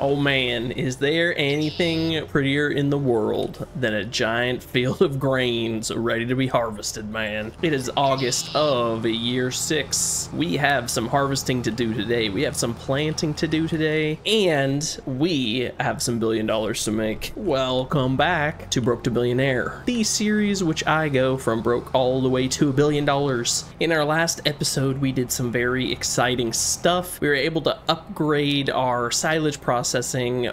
Oh man, is there anything prettier in the world than a giant field of grains ready to be harvested, man? It is August of year 6. We have some harvesting to do today. We have some planting to do today, and we have some $1 billion to make. Welcome back to Broke to Billionaire, the series which I go from broke all the way to $1 billion. In our last episode, we did some very exciting stuff. We were able to upgrade our silage processing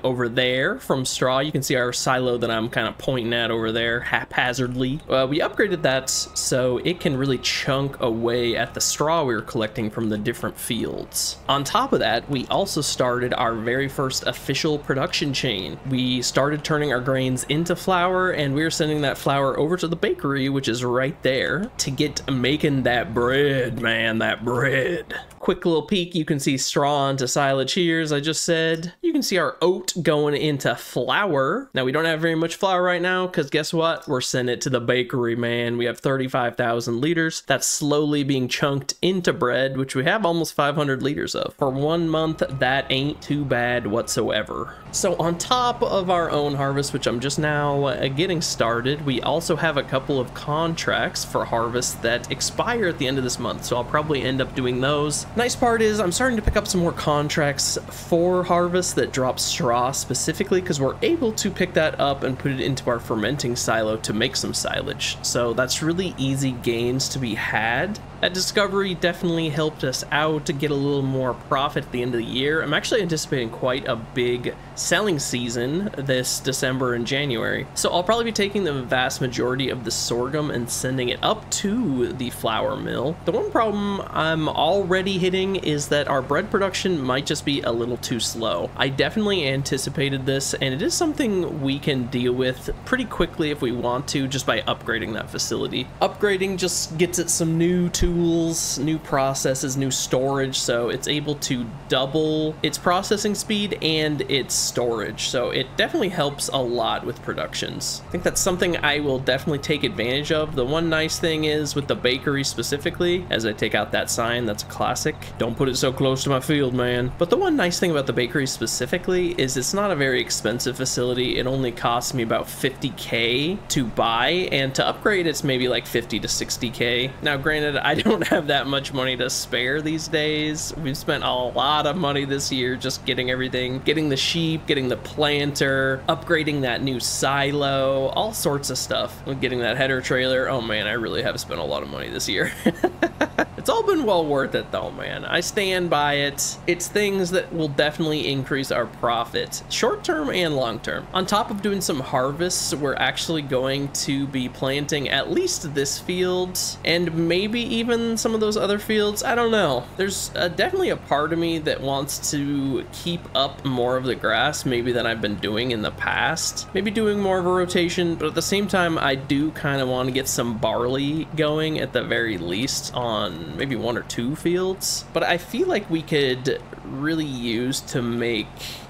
over there from straw. You can see our silo that I'm kind of pointing at over there haphazardly. We upgraded that so it can really chunk away at the straw we were collecting from the different fields. On top of that, we also started our very first official production chain. We started turning our grains into flour, and we were sending that flour over to the bakery, which is right there, to get making that bread, man, that bread. Quick little peek, you can see straw into silage here, as I just said. You can see our oat going into flour. Now, we don't have very much flour right now, because guess what? We're sending it to the bakery, man. We have 35,000 liters. That's slowly being chunked into bread, which we have almost 500 liters of. For 1 month, that ain't too bad whatsoever. So on top of our own harvest, which I'm just now getting started, we also have a couple of contracts for harvest that expire at the end of this month, so I'll probably end up doing those. Nice part is I'm starting to pick up some more contracts for harvest that drop straw specifically, because we're able to pick that up and put it into our fermenting silo to make some silage. So that's really easy gains to be had. That discovery definitely helped us out to get a little more profit at the end of the year. I'm actually anticipating quite a big selling season this December and January. So I'll probably be taking the vast majority of the sorghum and sending it up to the flour mill. The one problem I'm already hitting is that our bread production might just be a little too slow. I definitely anticipated this, and it is something we can deal with pretty quickly if we want to, just by upgrading that facility. Upgrading just gets it some new tools, new processes, new storage, so it's able to double its processing speed and its storage. So it definitely helps a lot with productions. I think that's something I will definitely take advantage of. The one nice thing is with the bakery specifically, as I take out that sign, that's a classic. Don't put it so close to my field, man. But the one nice thing about the bakery specifically is it's not a very expensive facility. It only costs me about 50K to buy, and to upgrade it's maybe like 50 to 60K. Now granted, I don't have that much money to spare these days. We've spent a lot of money this year just getting everything, getting the sheep, getting the planter, upgrading that new silo, all sorts of stuff. Getting that header trailer. Oh man, I really have spent a lot of money this year. It's all been well worth it though, man. I stand by it. It's things that will definitely increase our profit, short term and long term. On top of doing some harvests, we're actually going to be planting at least this field and maybe even some of those other fields. I don't know. There's definitely a part of me that wants to keep up more of the grass maybe than I've been doing in the past. Maybe doing more of a rotation, but at the same time, I do kind of want to get some barley going at the very least on maybe 1 or 2 fields. But I feel like we could really use to make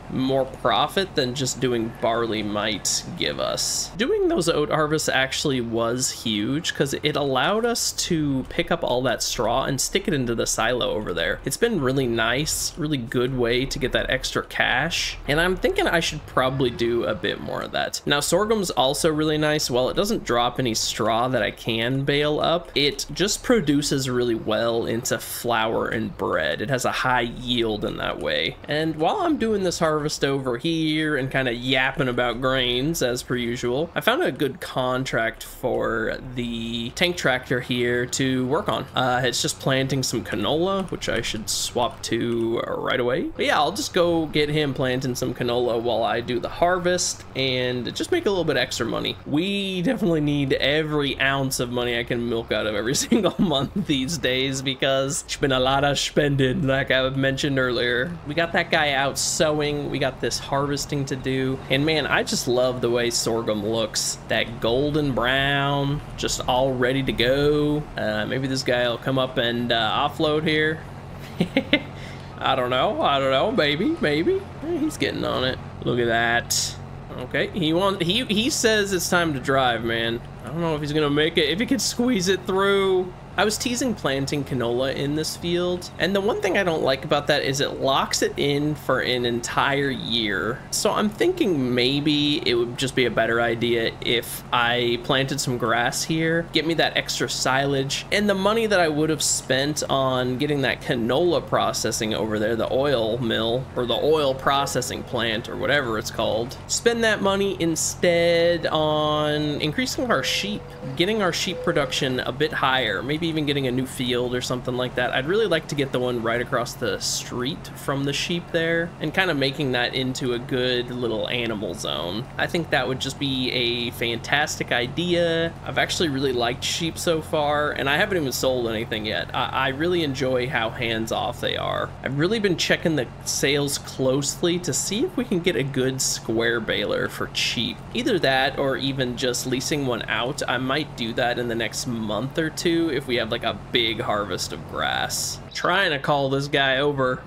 more profit than just doing barley might give us. Doing those oat harvests actually was huge because it allowed us to pick up all that straw and stick it into the silo over there. It's been really nice, really good way to get that extra cash, and I'm thinking I should probably do a bit more of that. Now sorghum's also really nice. While it doesn't drop any straw that I can bale up, it just produces really well into flour and bread. It has a high yield in that way. And while I'm doing this harvest over here and kind of yapping about grains as per usual, I found a good contract for the tank tractor here to work on. It's just planting some canola, which I should swap to right away. But yeah, I'll just go get him planting some canola while I do the harvest and just make a little bit extra money. We definitely need every ounce of money I can milk out of every single month these days, because it's been a lot of spending, like I mentioned earlier. We got that guy out sowing. We got this harvesting to do, and man, I just love the way sorghum looks. That golden brown, just all ready to go. Maybe this guy will come up and offload here. I don't know, maybe. He's getting on it. Look at that. Okay, he says it's time to drive, man. I don't know if he's gonna make it, if he can squeeze it through. I was teasing planting canola in this field, and the one thing I don't like about that is it locks it in for an entire year. So I'm thinking maybe it would just be a better idea if I planted some grass here, get me that extra silage, and the money that I would have spent on getting that canola processing over there, the oil mill, or the oil processing plant, or whatever it's called, spend that money instead on increasing our sheep, getting our sheep production a bit higher, maybe even getting a new field or something like that. I'd really like to get the one right across the street from the sheep there, and kind of making that into a good little animal zone. I think that would just be a fantastic idea. I've actually really liked sheep so far, and I haven't even sold anything yet. I really enjoy how hands-off they are. I've really been checking the sales closely to see if we can get a good square baler for cheap. Either that or even just leasing one out. I might do that in the next month or two if we have like a big harvest of grass. Trying to call this guy over.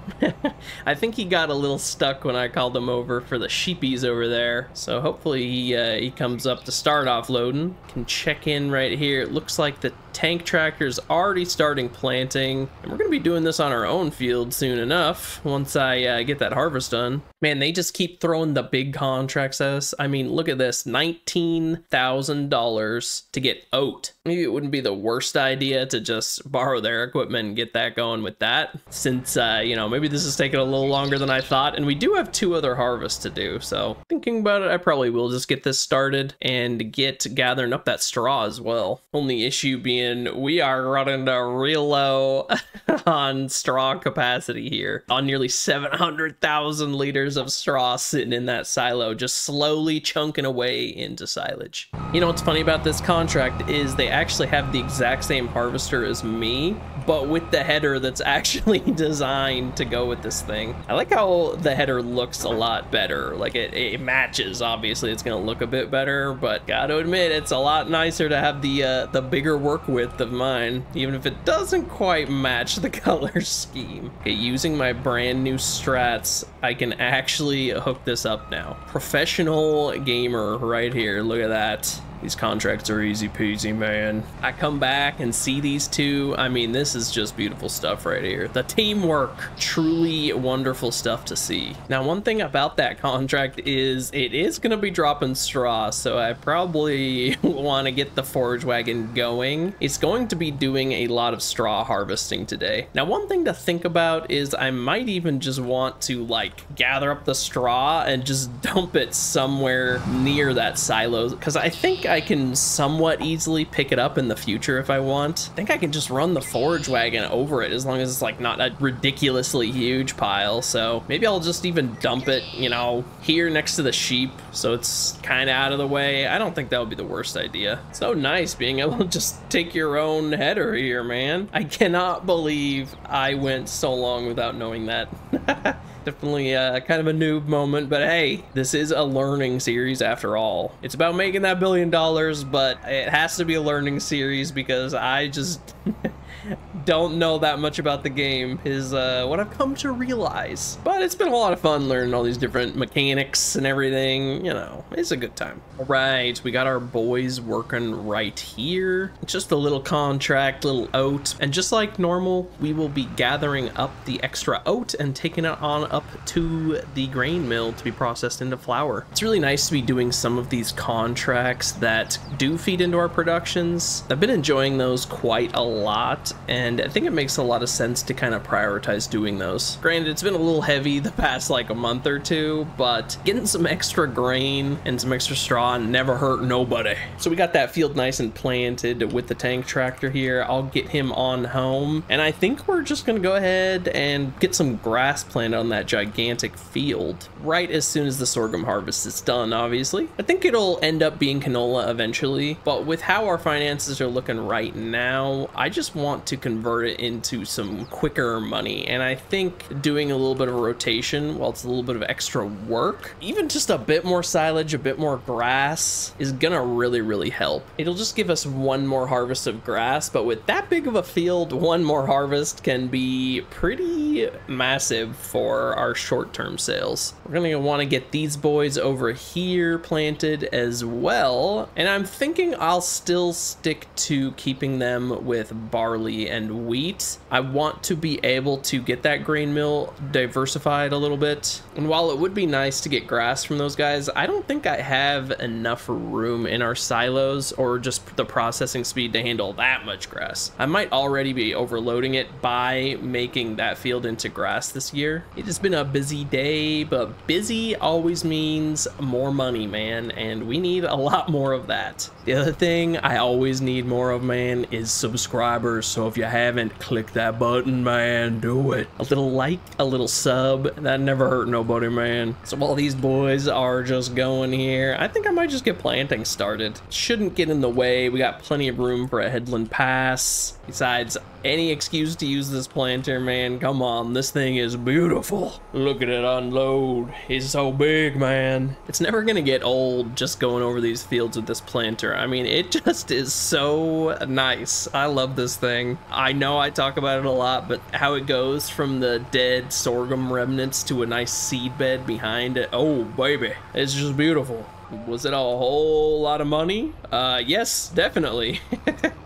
I think he got a little stuck when I called him over for the sheepies over there. So hopefully he comes up to start offloading. Can check in right here. It looks like the tank tractor's already starting planting, and we're gonna be doing this on our own field soon enough once I get that harvest done. Man, they just keep throwing the big contracts at us. I mean, look at this, $19,000 to get oat. Maybe it wouldn't be the worst idea to just borrow their equipment and get that going with that, since you know, maybe this is taking a little longer than I thought, and we do have 2 other harvests to do. So thinking about it, I probably will just get this started and get gathering up that straw as well. Only issue being we are running real low on straw capacity here, on nearly 700,000 liters of straw sitting in that silo, just slowly chunking away into silage. You know what's funny about this contract is they actually have the exact same harvester as me, but with the header that's actually designed to go with this thing. I like how the header looks a lot better. Like it matches. Obviously it's gonna look a bit better, but gotta admit it's a lot nicer to have the bigger work width of mine, even if it doesn't quite match the color scheme. Okay, using my brand new strats, I can actually hook this up now. Professional gamer right here, look at that. These contracts are easy peasy, man. I come back and see these two. I mean, this is just beautiful stuff right here. The teamwork, truly wonderful stuff to see. Now, one thing about that contract is it is gonna be dropping straw, so I probably wanna get the forage wagon going. It's going to be doing a lot of straw harvesting today. Now, one thing to think about is I might even just want to like gather up the straw and just dump it somewhere near that silo, because I think I can somewhat easily pick it up in the future if I want. I think I can just run the forage wagon over it as long as it's like not a ridiculously huge pile. So maybe I'll just even dump it, you know, here next to the sheep, so it's kind of out of the way. I don't think that would be the worst idea. So nice being able to just take your own header here, man. I cannot believe I went so long without knowing that. Definitely kind of a noob moment, but hey, this is a learning series after all. It's about making that $1 billion, but it has to be a learning series because I just don't know that much about the game is what I've come to realize. But it's been a lot of fun learning all these different mechanics and everything, you know, it's a good time. All right, we got our boys working right here. Just a little contract, little oat, and just like normal, we will be gathering up the extra oat and taking it on up to the grain mill to be processed into flour. It's really nice to be doing some of these contracts that do feed into our productions. I've been enjoying those quite a lot, and I think it makes a lot of sense to kind of prioritize doing those. Granted, it's been a little heavy the past like a month or two, but getting some extra grain and some extra straw never hurt nobody. So we got that field nice and planted with the tank tractor here. I'll get him on home, and I think we're just gonna go ahead and get some grass planted on that gigantic field right as soon as the sorghum harvest is done. Obviously, I think it'll end up being canola eventually, but with how our finances are looking right now, I just want to convert it into some quicker money. And I think doing a little bit of a rotation, while it's a little bit of extra work, even just a bit more silage, a bit more grass is gonna really help. It'll just give us one more harvest of grass, but with that big of a field, one more harvest can be pretty massive for our short-term sales. We're gonna want to get these boys over here planted as well, and I'm thinking I'll still stick to keeping them with barley and wheat. I want to be able to get that grain mill diversified a little bit, and while it would be nice to get grass from those guys, I don't think I have enough room in our silos or just the processing speed to handle that much grass. I might already be overloading it by making that field into grass this year. It has been a busy day, but busy always means more money, man, and we need a lot more of that. The other thing I always need more of, man, is subscribers. So if you haven't, click that button, man. Do it. A little like, a little sub, that never hurt nobody, man. So while these boys are just going here, I think I might just get planting started. Shouldn't get in the way. We got plenty of room for a headland pass. Besides, any excuse to use this planter, man, come on, this thing is beautiful. Look at it unload. It's so big, man. It's never gonna get old just going over these fields with this planter. I mean, it just is so nice. I love this thing. I know I talk about it a lot, but how it goes from the dead sorghum remnants to a nice seed bed behind it, oh baby, it's just beautiful. Was it a whole lot of money? Yes, definitely.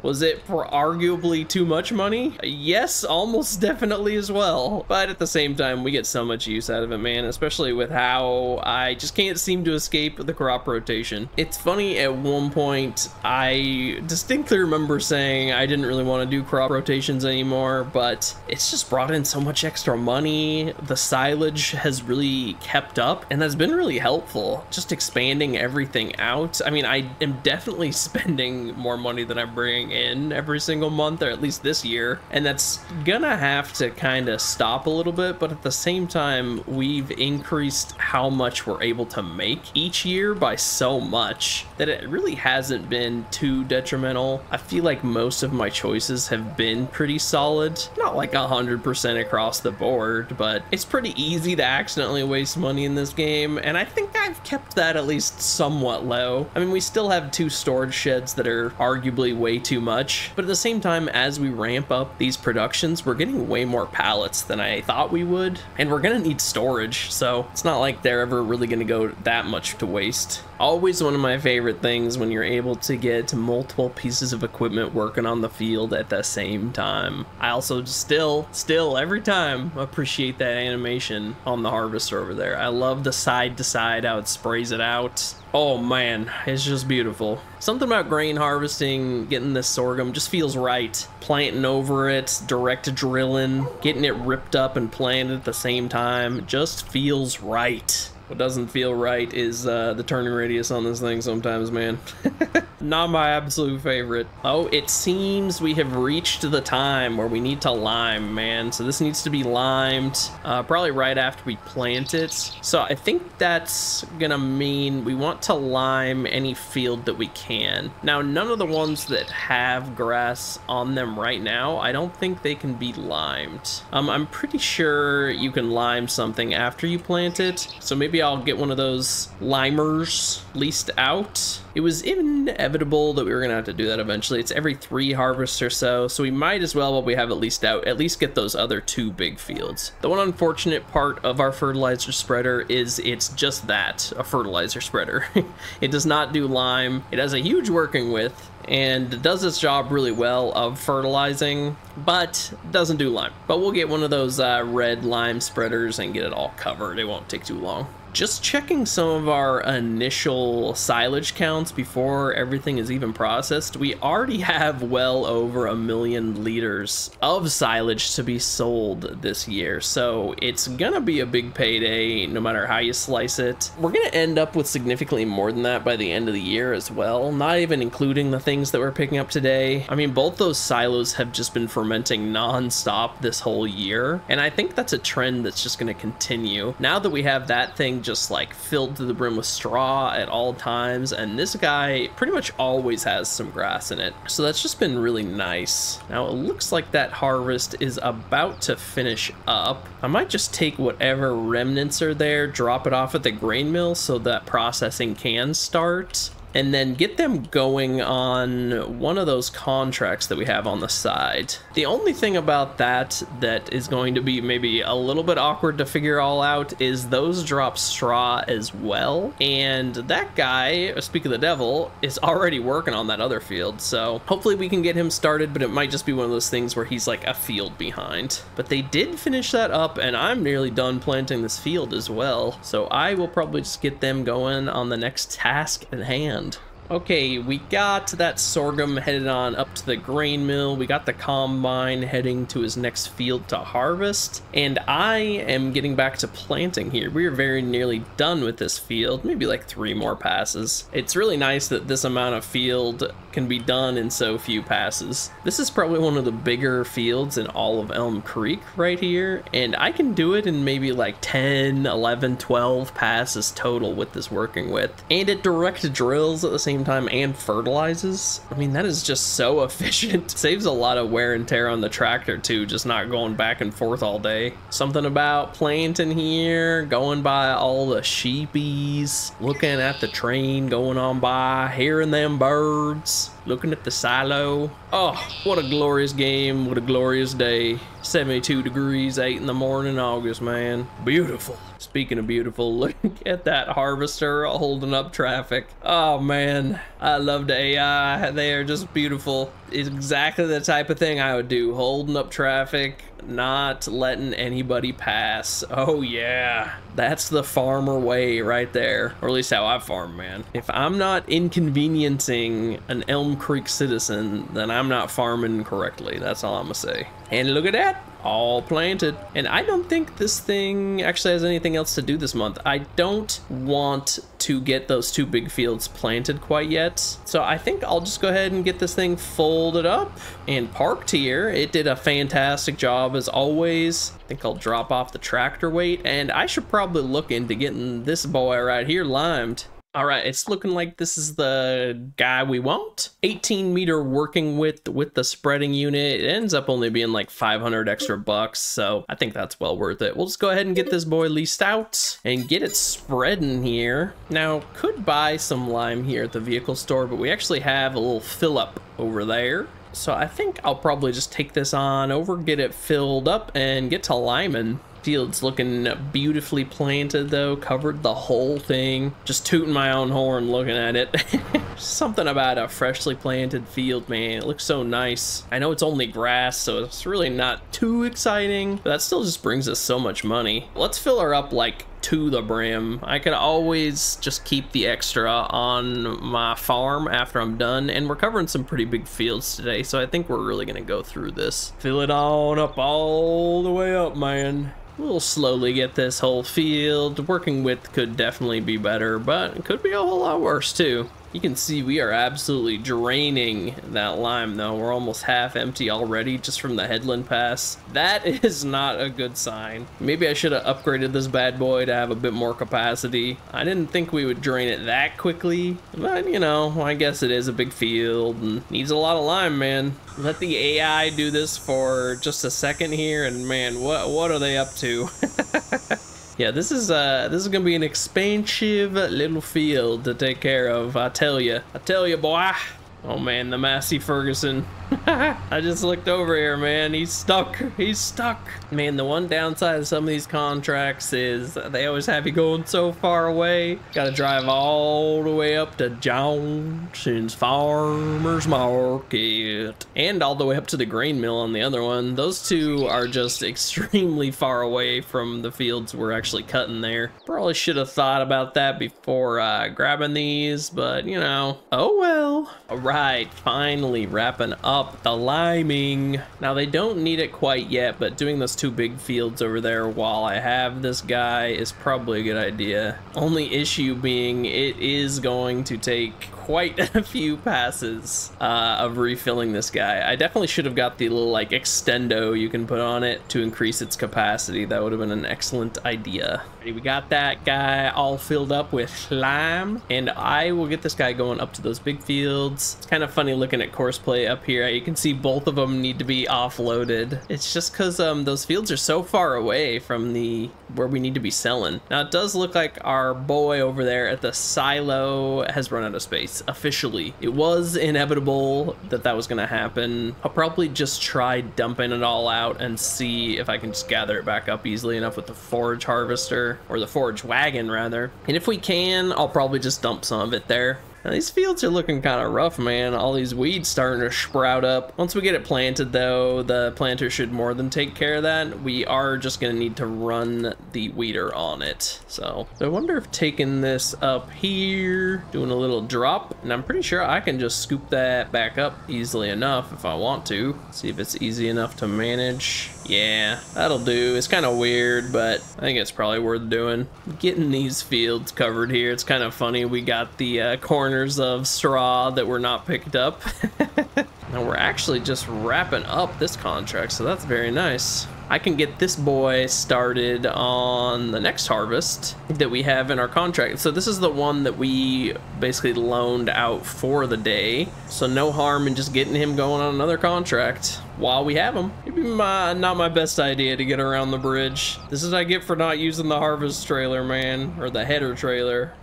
Was it for arguably too much money? Yes, almost definitely as well. But at the same time, we get so much use out of it, man, especially with how I just can't seem to escape the crop rotation. It's funny, at one point, I distinctly remember saying I didn't really want to do crop rotations anymore, but it's just brought in so much extra money. The silage has really kept up and has been really helpful. Just expanding everything out. I mean, I am definitely spending more money than I'm bringing in every single month, or at least this year, and that's gonna have to kind of stop a little bit, but at the same time, we've increased how much we're able to make each year by so much that it really hasn't been too detrimental. I feel like most of my choices have been pretty solid, not like 100% across the board, but it's pretty easy to accidentally waste money in this game, and I think I've kept that at least somewhat low. I mean, we still have 2 storage sheds that are arguably way too much, but at the same time, as we ramp up these productions, we're getting way more pallets than I thought we would, and we're gonna need storage, so it's not like they're ever really gonna go that much to waste. Always one of my favorite things when you're able to get multiple pieces of equipment working on the field at the same time. I also still every time appreciate that animation on the harvester over there. I love the side to side, how it sprays it out. Oh man, it's just beautiful. Something about grain harvesting, getting this sorghum just feels right. Planting over it, direct drilling, getting it ripped up and planted at the same time, just feels right. What doesn't feel right is the turning radius on this thing sometimes, man. Not my absolute favorite. Oh, it seems we have reached the time where we need to lime, man. So this needs to be limed probably right after we plant it. So I think that's gonna mean we want to lime any field that we can. Now, none of the ones that have grass on them right now, I don't think they can be limed. I'm pretty sure you can lime something after you plant it. So maybe I'll get one of those limers leased out. It was inevitable that we were gonna have to do that eventually. It's every 3 harvests or so, so we might as well, while we have it leased out, at least get those other 2 big fields. The one unfortunate part of our fertilizer spreader is it's just that, a fertilizer spreader. It does not do lime. It has a huge working width and does its job really well of fertilizing, but doesn't do lime. But we'll get one of those red lime spreaders and get it all covered. It won't take too long. Just checking some of our initial silage counts before everything is even processed, we already have well over 1 million liters of silage to be sold this year. So it's gonna be a big payday no matter how you slice it. We're gonna end up with significantly more than that by the end of the year as well, not even including the things that we're picking up today. I mean, both those silos have just been fermenting non-stop this whole year, and I think that's a trend that's just gonna continue. Now that we have that thing just like filled to the brim with straw at all times, and this guy pretty much always has some grass in it. So that's just been really nice. Now it looks like that harvest is about to finish up. I might just take whatever remnants are there, drop it off at the grain mill so that processing can start, and then get them going on one of those contracts that we have on the side. The only thing about that is going to be maybe a little bit awkward to figure all out is those drop straw as well. And that guy, speak of the devil, is already working on that other field. So hopefully we can get him started, but it might just be one of those things where he's like a field behind. But they did finish that up, and I'm nearly done planting this field as well. So I will probably just get them going on the next task at hand. Okay, we got that sorghum headed on up to the grain mill. We got the combine heading to his next field to harvest. And I am getting back to planting here. We are very nearly done with this field, maybe like 3 more passes. It's really nice that this amount of field can be done in so few passes. This is probably one of the bigger fields in all of Elm Creek right here. And I can do it in maybe like 10, 11, 12 passes total with this working width. And it direct drills at the same time and fertilizes. I mean, that is just so efficient. Saves a lot of wear and tear on the tractor too, just not going back and forth all day. Something about planting here, going by all the sheepies, looking at the train going on by, hearing them birds, looking at the silo. Oh, what a glorious game, what a glorious day. 72 degrees, 8 in the morning, August, man. Beautiful. Speaking of beautiful, look at that harvester holding up traffic. Oh man, I love the AI. They are just beautiful. It's exactly the type of thing I would do, holding up traffic, not letting anybody pass. Oh yeah, that's the farmer way right there, or at least how I farm, man. If I'm not inconveniencing an Elm Creek citizen, then I'm not farming correctly. That's all I'm gonna say. And look at that, all planted. And I don't think this thing actually has anything else to do this month. I don't want to get those 2 big fields planted quite yet, so I think I'll just go ahead and get this thing folded up and parked here. It did a fantastic job as always. I think I'll drop off the tractor weight, and I should probably look into getting this boy right here limed. All right, it's looking like this is the guy we want. 18-meter working width with the spreading unit. It ends up only being like 500 extra bucks, so I think that's well worth it. We'll just go ahead and get this boy leased out and get it spreading here. Now, could buy some lime here at the vehicle store, but we actually have a little fill up over there. So I think I'll probably just take this on over, get it filled up, and get to liming. Field's looking beautifully planted though, covered the whole thing. Just tooting my own horn looking at it. Something about a freshly planted field, man. It looks so nice. I know it's only grass, so it's really not too exciting, but that still just brings us so much money. Let's fill her up like to the brim. I could always just keep the extra on my farm after I'm done, and we're covering some pretty big fields today, so I think we're really gonna go through this. Fill it on up all the way up, man. We'll slowly get this whole field. Working width could definitely be better, but it could be a whole lot worse too. You can see we are absolutely draining that lime though. We're almost half empty already just from the headland pass. That is not a good sign. Maybe I should have upgraded this bad boy to have a bit more capacity. I didn't think we would drain it that quickly, but you know, I guess it is a big field and needs a lot of lime, man. Let the AI do this for just a second here, and man, what are they up to? Yeah, this is gonna be an expansive little field to take care of. I tell you, boy. Oh man, the Massey Ferguson. I just looked over here, man. He's stuck. He's stuck. Man, the one downside of some of these contracts is they always have you going so far away. Gotta drive all the way up to Johnson's Farmer's Market. And all the way up to the grain mill on the other one. Those two are just extremely far away from the fields we're actually cutting there. Probably should have thought about that before grabbing these, but you know, oh well. All right, finally wrapping up the liming. Now they don't need it quite yet, but doing those 2 big fields over there while I have this guy is probably a good idea. Only issue being it is going to take quite a few passes of refilling this guy. I definitely should have got the little like extendo you can put on it to increase its capacity. That would have been an excellent idea. We got that guy all filled up with slime, and I will get this guy going up to those big fields. It's kind of funny looking at course play up here. You can see both of them need to be offloaded. It's just because those fields are so far away from where we need to be selling. Now it does look like our boy over there at the silo has run out of space officially. It was inevitable that that was going to happen. I'll probably just try dumping it all out and see if I can just gather it back up easily enough with the forage harvester, or the forage wagon rather. And if we can, I'll probably just dump some of it there. Now, these fields are looking kind of rough, man. All these weeds starting to sprout up. Once we get it planted, though, the planter should more than take care of that. We are just going to need to run the weeder on it. So I wonder if taking this up here, doing a little drop, and I'm pretty sure I can just scoop that back up easily enough if I want to. See if it's easy enough to manage. Yeah, that'll do. It's kind of weird, but I think it's probably worth doing. Getting these fields covered here, it's kind of funny. We got the corners of straw that were not picked up. Now we're actually just wrapping up this contract, so that's very nice. I can get this boy started on the next harvest that we have in our contract. So this is the one that we basically loaned out for the day. So no harm in just getting him going on another contract while we have him. It'd be not my best idea to get around the bridge. This is what I get for not using the harvest trailer, man, or the header trailer.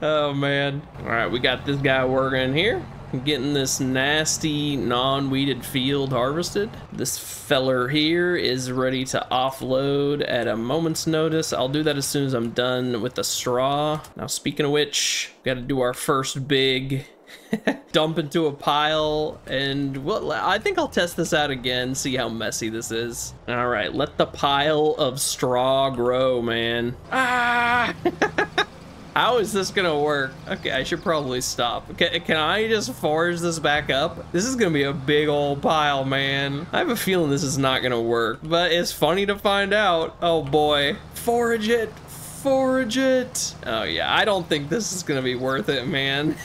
Oh man. All right, we got this guy working here. Getting this nasty non-weeded field harvested. This feller here is ready to offload at a moment's notice. I'll do that as soon as I'm done with the straw. Now, speaking of which, we got to do our first big dump into a pile, and well, I think I'll test this out again, see how messy this is. All right, let the pile of straw grow, man. Ah! How is this gonna work? Okay, I should probably stop. Okay, can I just forage this back up? This is gonna be a big old pile, man. I have a feeling this is not gonna work, but it's funny to find out. Oh boy. Forage it! Forage it! Oh yeah, I don't think this is gonna be worth it, man.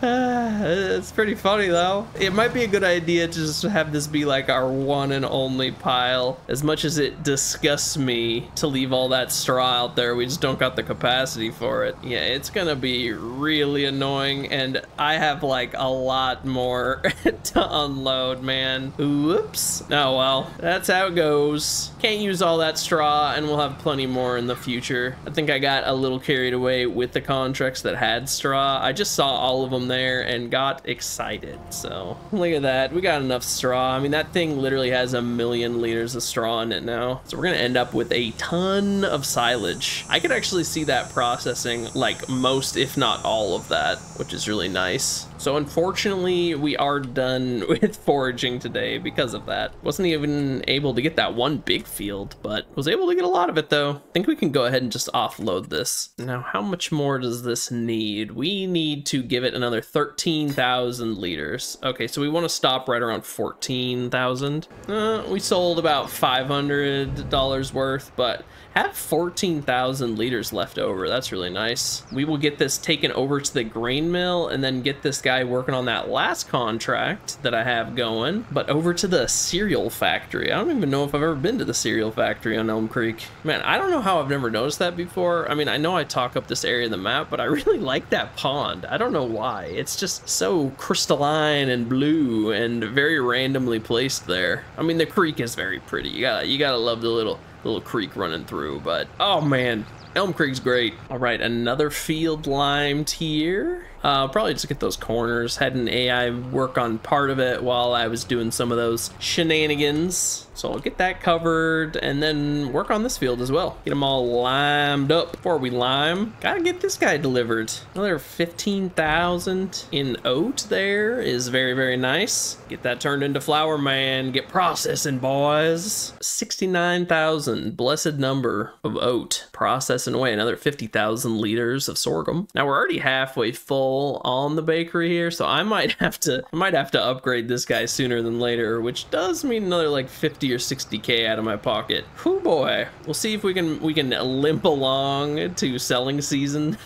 It's pretty funny though. It might be a good idea to just have this be like our one and only pile. As much as it disgusts me to leave all that straw out there, we just don't got the capacity for it. Yeah, it's gonna be really annoying, and I have like a lot more to unload, man. Whoops. Oh well, that's how it goes. Can't use all that straw, and we'll have plenty more in the future. I think I got a little carried away with the contracts that had straw. I just saw all of them there and got excited. So look at that, we got enough straw. I mean, that thing literally has 1,000,000 liters of straw in it now, so we're gonna end up with a ton of silage. I could actually see that processing like most, if not all of that, which is really nice. So unfortunately, we are done with foraging today because of that. Wasn't even able to get that one big field, but was able to get a lot of it though. I think we can go ahead and just offload this. Now, how much more does this need? We need to give it another 13,000 liters. Okay, so we want to stop right around 14,000. We sold about $500 worth, but have 14,000 liters left over. That's really nice. We will get this taken over to the grain mill and then get this guy working on that last contract that I have going, but over to the cereal factory. I don't even know if I've ever been to the cereal factory on Elm Creek. Man, I don't know how I've never noticed that before. I mean, I know I talk up this area of the map, but I really like that pond. I don't know why. It's just so crystalline and blue and very randomly placed there. I mean, the creek is very pretty. You gotta love the little creek running through, but oh man, Elm Creek's great. All right, another field limed here. Probably just get those corners. Had an AI work on part of it while I was doing some of those shenanigans. So I'll get that covered and then work on this field as well. Get them all limed up. Before we lime, gotta get this guy delivered. Another 15,000 in oat there is very, very nice. Get that turned into flour, man. Get processing, boys. 69,000, blessed number of oat. Processing away another 50,000 liters of sorghum. Now we're already halfway full on the bakery here, so I might have to upgrade this guy sooner than later, which does mean another like 50 or 60K out of my pocket. Whew boy. We'll see if we can limp along to selling season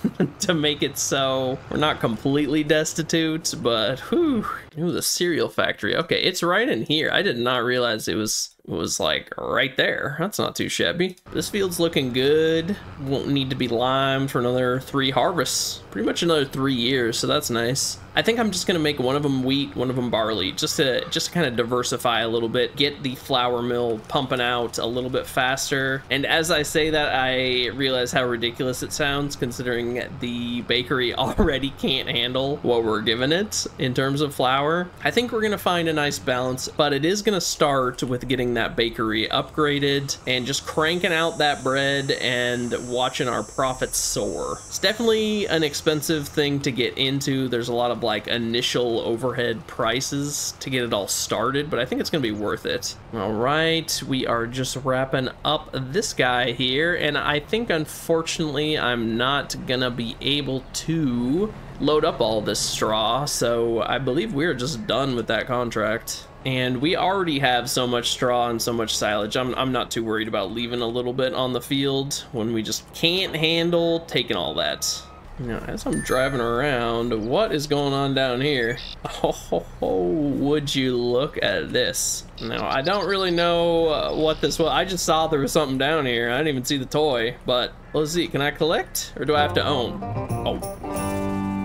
to make it so we're not completely destitute, but whew. Ooh, the cereal factory. Okay, it's right in here. I did not realize it was was like right there. That's not too shabby. This field's looking good. Won't need to be limed for another 3 harvests. Pretty much another 3 years, so that's nice. I think I'm just gonna make one of them wheat, one of them barley, just to kind of diversify a little bit, get the flour mill pumping out a little bit faster. And as I say that, I realize how ridiculous it sounds, considering the bakery already can't handle what we're giving it in terms of flour. I think we're gonna find a nice balance, but it is gonna start with getting that bakery upgraded and just cranking out that bread and watching our profits soar. It's definitely an expensive thing to get into. There's a lot of like initial overhead prices to get it all started, but I think it's gonna be worth it. All right, we are just wrapping up this guy here, and I think unfortunately I'm not gonna be able to load up all this straw, so I believe we're just done with that contract. And we already have so much straw and so much silage. I'm not too worried about leaving a little bit on the field when we just can't handle taking all that. Now, as I'm driving around, what is going on down here? Oh, would you look at this? Now, I don't really know what this was. I just saw there was something down here. I didn't even see the toy, but let's see. Can I collect or do I have to own? Oh.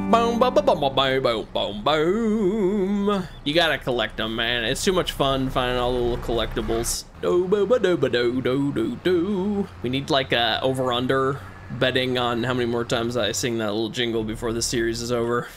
Boom, boom, boom, boom, boom, boom, boom, boom. You gotta collect them, man. It's too much fun finding all the little collectibles. Do, do, do, do, do, do, do. We need like a over-under betting on how many more times I sing that little jingle before the series is over.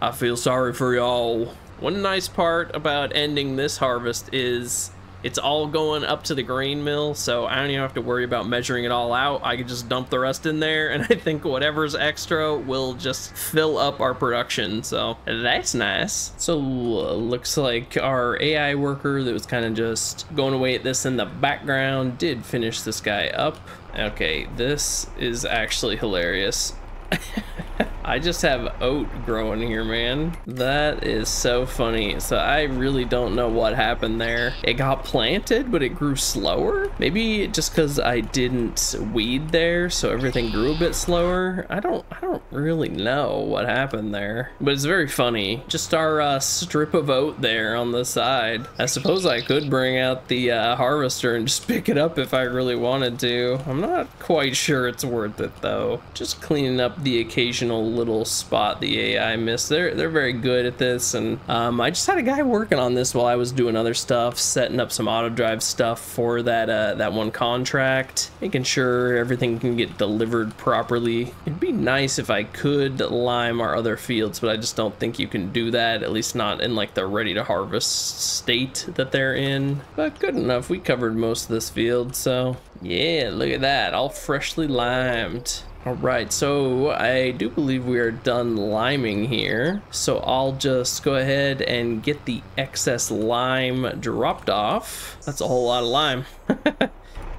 I feel sorry for y'all. One nice part about ending this harvest is it's all going up to the grain mill, so I don't even have to worry about measuring it all out. I can just dump the rest in there, and I think whatever's extra will just fill up our production, so that's nice. So looks like our AI worker that was kind of just going away at this in the background did finish this guy up. Okay, this is actually hilarious. I just have oat growing here, man. That is so funny. So I really don't know what happened there. It got planted, but it grew slower. Maybe just because I didn't weed there, so everything grew a bit slower. I don't really know what happened there, but it's very funny. Just our strip of oat there on the side. I suppose I could bring out the harvester and just pick it up if I really wanted to. I'm not quite sure it's worth it though. Just cleaning up the occasional little spot the AI missed. They're very good at this, and I just had a guy working on this while I was doing other stuff, setting up some auto drive stuff for that one contract, making sure everything can get delivered properly. It'd be nice if I could lime our other fields, but I just don't think you can do that, at least not in like the ready to harvest state that they're in. But good enough, we covered most of this field, so yeah, look at that, all freshly limed. All right, so I do believe we are done liming here. So I'll just go ahead and get the excess lime dropped off. That's a whole lot of lime.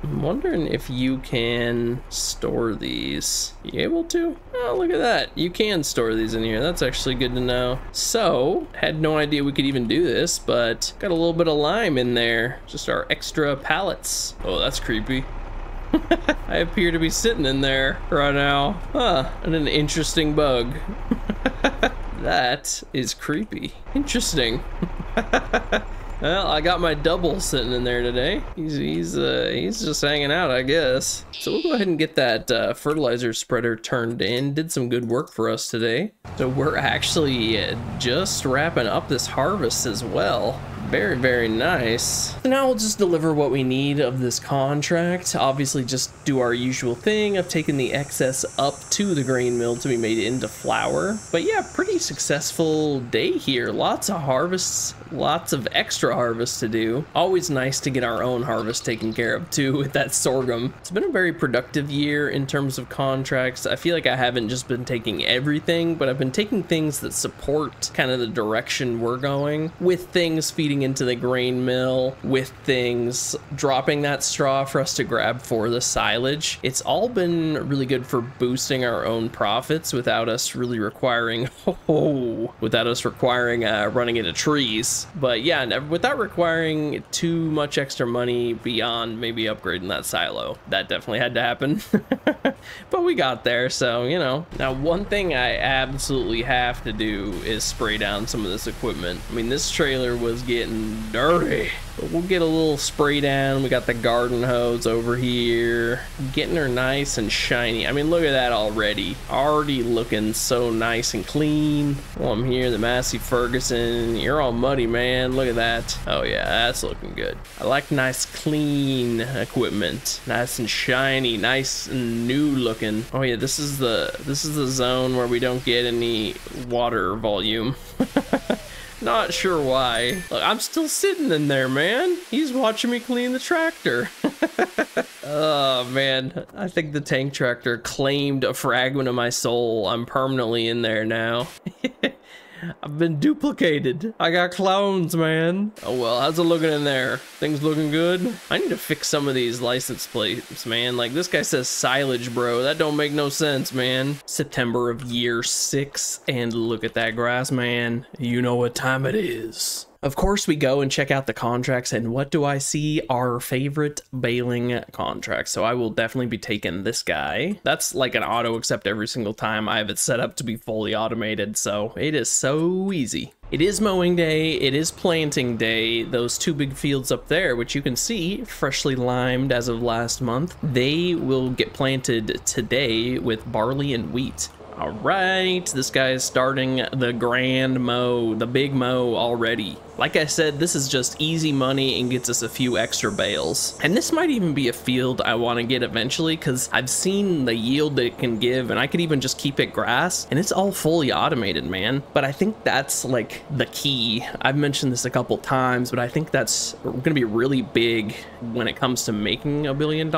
I'm wondering if you can store these. You able to? Oh, look at that. You can store these in here. That's actually good to know. So, had no idea we could even do this, but got a little bit of lime in there. Just our extra pallets. Oh, that's creepy. I appear to be sitting in there right now. Huh, and an interesting bug. That is creepy. Interesting. Well, I got my double sitting in there today. He's just hanging out, I guess. So we'll go ahead and get that fertilizer spreader turned in. Did some good work for us today. So we're actually just wrapping up this harvest as well. Very, very nice. So now we'll just deliver what we need of this contract. Obviously just do our usual thing of taking the excess up to the grain mill to be made into flour. But yeah, pretty successful day here. Lots of harvests, lots of extra harvests to do. Always nice to get our own harvest taken care of too with that sorghum. It's been a very productive year in terms of contracts. I feel like I haven't just been taking everything, but I've been taking things that support kind of the direction we're going, with things feeding into the grain mill, with things dropping that straw for us to grab for the silage. It's all been really good for boosting our own profits without us really requiring running into trees. But yeah, without requiring too much extra money beyond maybe upgrading that silo. That definitely had to happen. But we got there, so you know. Now one thing I absolutely have to do is spray down some of this equipment. I mean, this trailer was getting dirty. But we'll get a little spray down. We got the garden hose over here. Getting her nice and shiny. I mean, look at that already. Already looking so nice and clean. Oh, I'm here, the Massey Ferguson. You're all muddy, man. Look at that. Oh yeah, that's looking good. I like nice clean equipment. Nice and shiny, nice and new looking. Oh yeah, this is the zone where we don't get any water volume. Not sure why. Look, I'm still sitting in there, man. He's watching me clean the tractor. Oh man, I think the tank tractor claimed a fragment of my soul. I'm permanently in there now. I've been duplicated. I got clones, man. Oh well, how's it looking in there? Things looking good? I need to fix some of these license plates, man. Like, this guy says silage, bro. That don't make no sense, man. September of year 6, and look at that grass, man. You know what time it is. Of course, we go and check out the contracts, and what do I see? Our favorite baling contract. So I will definitely be taking this guy. That's like an auto accept every single time. I have it set up to be fully automated, so it is so easy. It is mowing day, it is planting day. Those 2 big fields up there, which you can see freshly limed as of last month, they will get planted today with barley and wheat. All right, this guy is starting the grand mow, the big mow already. Like I said, this is just easy money and gets us a few extra bales. And this might even be a field I want to get eventually, because I've seen the yield that it can give, and I could even just keep it grass, and it's all fully automated, man. But I think that's like the key. I've mentioned this a couple times, but I think that's going to be really big when it comes to making $1 billion,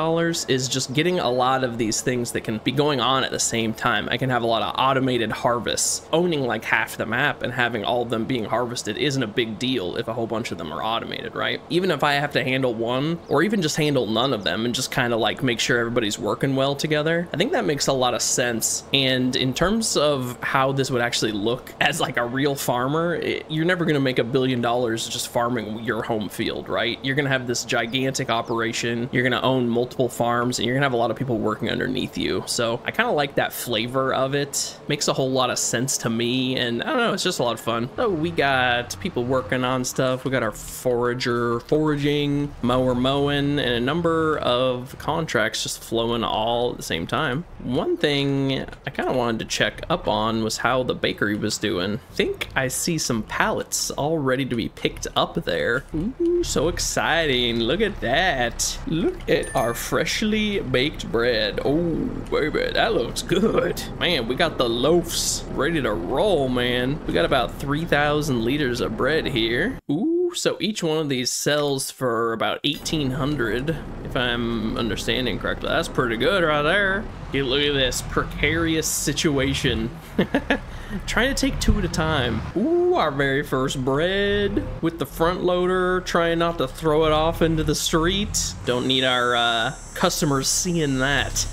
is just getting a lot of these things that can be going on at the same time. I can have a lot of automated harvests. Owning like half the map and having all of them being harvested isn't a big deal if a whole bunch of them are automated, right? Even if I have to handle one, or even just handle none of them and just kind of like make sure everybody's working well together, I think that makes a lot of sense. And in terms of how this would actually look as like a real farmer, you're never going to make $1 billion just farming your home field, right? You're going to have this gigantic operation, you're going to own multiple farms, and you're going to have a lot of people working underneath you. So I kind of like that flavor of it. Makes a whole lot of sense to me, and I don't know, it's just a lot of fun. So we got people working on stuff. We got our forager foraging, mower mowing, and a number of contracts just flowing all at the same time. One thing I kind of wanted to check up on was how the bakery was doing. I think I see some pallets all ready to be picked up there. Ooh, so exciting. Look at that. Look at our freshly baked bread. Oh, baby, that looks good. Man, we got the loaves ready to roll, man. We got about 3,000 liters of bread here. Ooh, so each one of these sells for about 1,800, if I'm understanding correctly. That's pretty good right there. Hey, look at this precarious situation. Trying to take 2 at a time. Ooh, our very first bread with the front loader, trying not to throw it off into the street. Don't need our customers seeing that.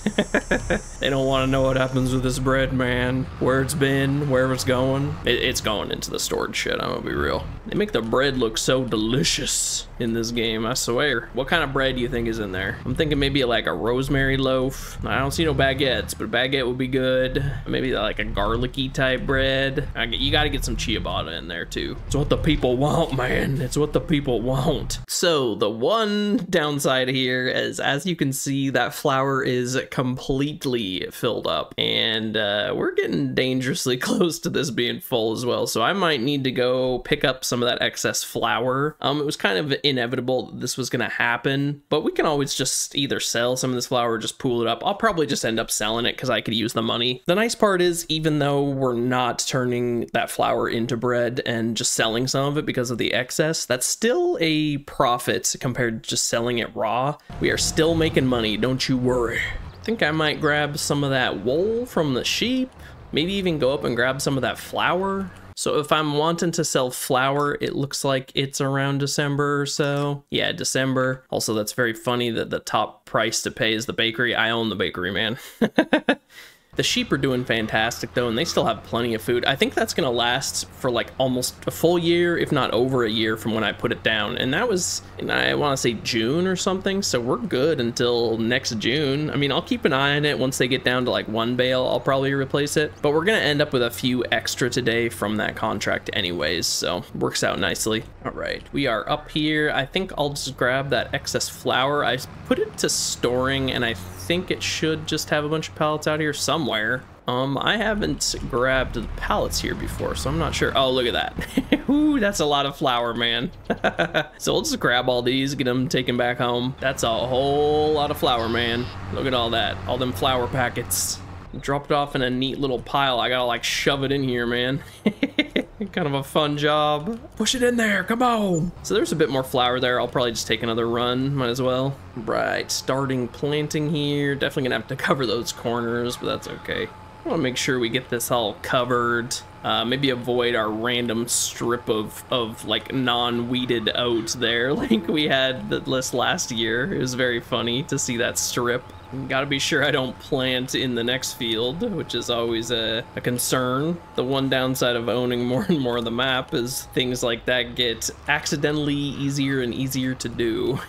They don't want to know what happens with this bread, man. Where it's been, where it's going. It's going into the storage shed, I'm gonna be real. They make the bread look so delicious in this game, I swear. What kind of bread do you think is in there? I'm thinking maybe like a rosemary loaf. I don't see no baguettes, but a baguette would be good. Maybe like a garlicky type bread. You gotta get some ciabatta in there too. It's what the people want, man. It's what the people want. So the one downside here is, as you can see, that flour is completely filled up, and we're getting dangerously close to this being full as well. So I might need to go pick up some of that excess flour. It was kind of inevitable that this was gonna happen, but we can always just either sell some of this flour or just pool it up. I'll probably just end up selling it because I could use the money. The nice part is, even though we're not turning that flour into bread and just selling some of it because of the excess, that's still a profit compared to just selling it raw. We are still making money, don't you worry. I think I might grab some of that wool from the sheep, maybe even go up and grab some of that flour. So if I'm wanting to sell flour, it looks like it's around December or so. Yeah, December. Also, that's very funny that the top price to pay is the bakery. I own the bakery, man. The sheep are doing fantastic though, and they still have plenty of food. I think that's gonna last for like almost a full year, if not over a year from when I put it down. And that was, I want to say June or something, so we're good until next June. I mean, I'll keep an eye on it. Once they get down to like 1 bale, I'll probably replace it. But we're gonna end up with a few extra today from that contract anyways, so works out nicely. All right, we are up here. I think I'll just grab that excess flour. I put it to storing, and I think it should just have a bunch of pallets out here somewhere. I haven't grabbed the pallets here before, so I'm not sure. Oh, look at that. Ooh, that's a lot of flour, man. So we'll just grab all these, get them taken back home. That's a whole lot of flour, man. Look at all that, all them flour packets. Dropped it off in a neat little pile. I gotta like shove it in here, man. Kind of a fun job. Push it in there, come on. So there's a bit more flour there. I'll probably just take another run, might as well. Right, starting planting here. Definitely gonna have to cover those corners, but that's okay. I wanna make sure we get this all covered. Maybe avoid our random strip of like non-weeded oats there like we had this last year. It was very funny to see that strip. Gotta be sure I don't plant in the next field, which is always a concern. The one downside of owning more and more of the map is things like that get accidentally easier and easier to do.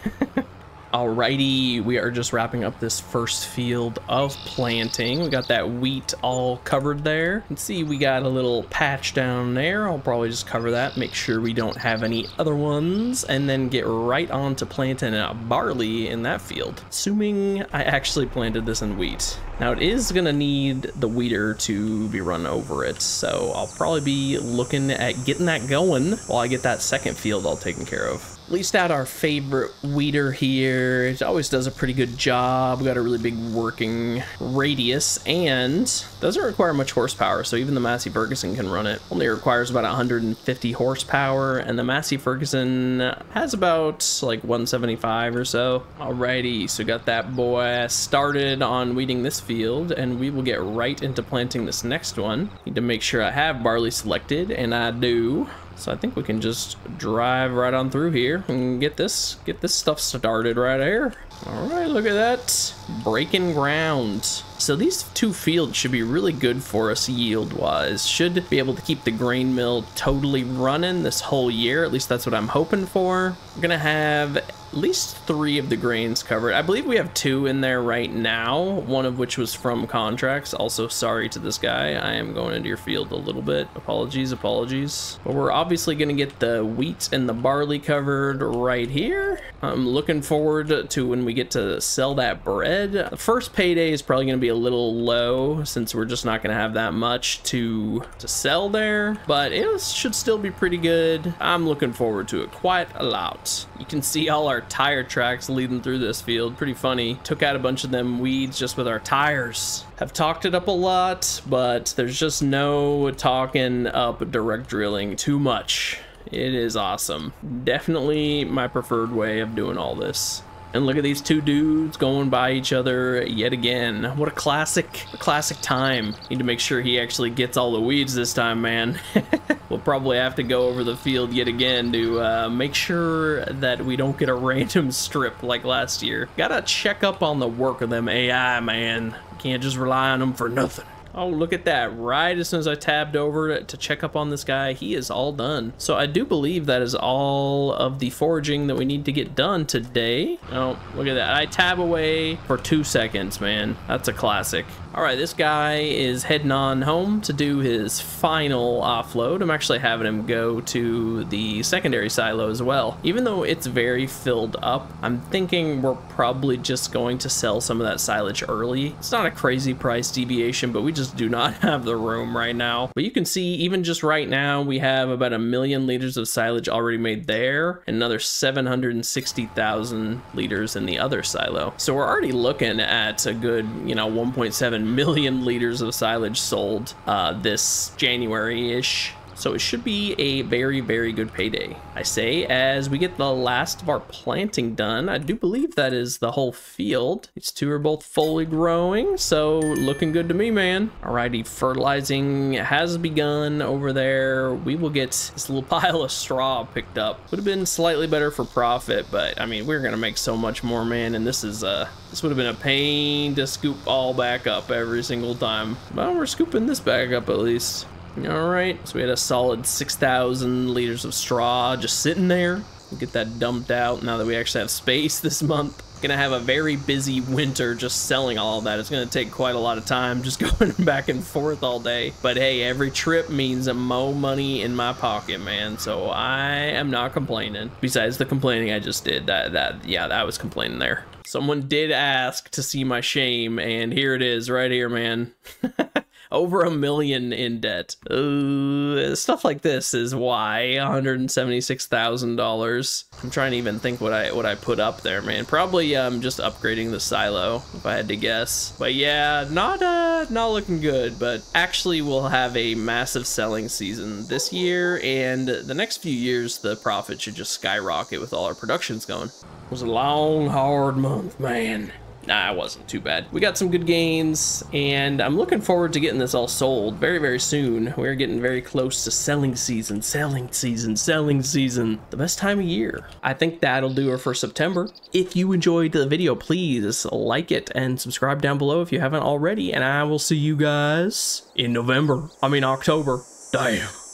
Alrighty, we are just wrapping up this first field of planting. We got that wheat all covered there. You can see we got a little patch down there. I'll probably just cover that, make sure we don't have any other ones, and then get right on to planting barley in that field. Assuming I actually planted this in wheat. Now it is gonna need the weeder to be run over it, so I'll probably be looking at getting that going while I get that second field all taken care of. At least out our favorite weeder here. It always does a pretty good job. We got a really big working radius and doesn't require much horsepower, so even the Massey Ferguson can run it. Only requires about 150 horsepower, and the Massey Ferguson has about like 175 or so. Alrighty, so got that boy started on weeding this field, and we will get right into planting this next one. Need to make sure I have barley selected, and I do. So I think we can just drive right on through here and get this stuff started right here. All right, look at that, breaking ground. So these two fields should be really good for us yield-wise. Should be able to keep the grain mill totally running this whole year. At least that's what I'm hoping for. We're gonna have at least 3 of the grains covered. I believe we have 2 in there right now, one of which was from contracts. Also, sorry to this guy. I am going into your field a little bit. Apologies. But we're obviously gonna get the wheat and the barley covered right here. I'm looking forward to when we get to sell that bread. The first payday is probably gonna be a little low since we're just not gonna have that much to sell there, but it should still be pretty good. I'm looking forward to it quite a lot. You can see all our tire tracks leading through this field. Pretty funny. Took out a bunch of them weeds just with our tires. Have talked it up a lot, but there's just no talking up direct drilling too much. It is awesome. Definitely my preferred way of doing all this. And look at these two dudes going by each other yet again. What a classic time. Need to make sure he actually gets all the weeds this time, man. We'll probably have to go over the field yet again to make sure that we don't get a random strip like last year. Gotta check up on the work of them AI, man. Can't just rely on them for nothing. Oh, look at that. Right as soon as I tabbed over to check up on this guy, he is all done. So I do believe that is all of the foraging that we need to get done today. Oh, look at that. I tab away for 2 seconds, man. That's a classic. All right, this guy is heading on home to do his final offload. I'm actually having him go to the secondary silo as well. Even though it's very filled up, I'm thinking we're probably just going to sell some of that silage early. It's not a crazy price deviation, but we just do not have the room right now. But you can see even just right now, we have about 1 million liters of silage already made there, and another 760,000 liters in the other silo. So we're already looking at a good, 1.7 million liters of silage sold this January-ish. So it should be a very, very good payday. I say, as we get the last of our planting done. I do believe that is the whole field. These two are both fully growing, so looking good to me, man. Alrighty, fertilizing has begun over there. We will get this little pile of straw picked up. Would have been slightly better for profit, but I mean, we're gonna make so much more, man, and this is this would have been a pain to scoop all back up every single time. Well, we're scooping this back up at least. All right, so we had a solid 6,000 liters of straw just sitting there. We'll get that dumped out now that we actually have space this month. Gonna have a very busy winter just selling all of that. It's gonna take quite a lot of time just going back and forth all day. But hey, every trip means more money in my pocket, man. So I am not complaining. Besides the complaining I just did, that was complaining there. Someone did ask to see my shame, and here it is right here, man. Over $1 million in debt. Stuff like this is why $176,000. I'm trying to even think what I put up there, man. Probably just upgrading the silo if I had to guess. But yeah, not looking good. But actually, we'll have a massive selling season this year, and the next few years, the profit should just skyrocket with all our productions going. It was a long, hard month, man. Nah, it wasn't too bad. We got some good gains, and I'm looking forward to getting this all sold very, very soon. We're getting very close to selling season. The best time of year. I think that'll do it for September. If you enjoyed the video, please like it and subscribe down below if you haven't already, and I will see you guys in October. Damn.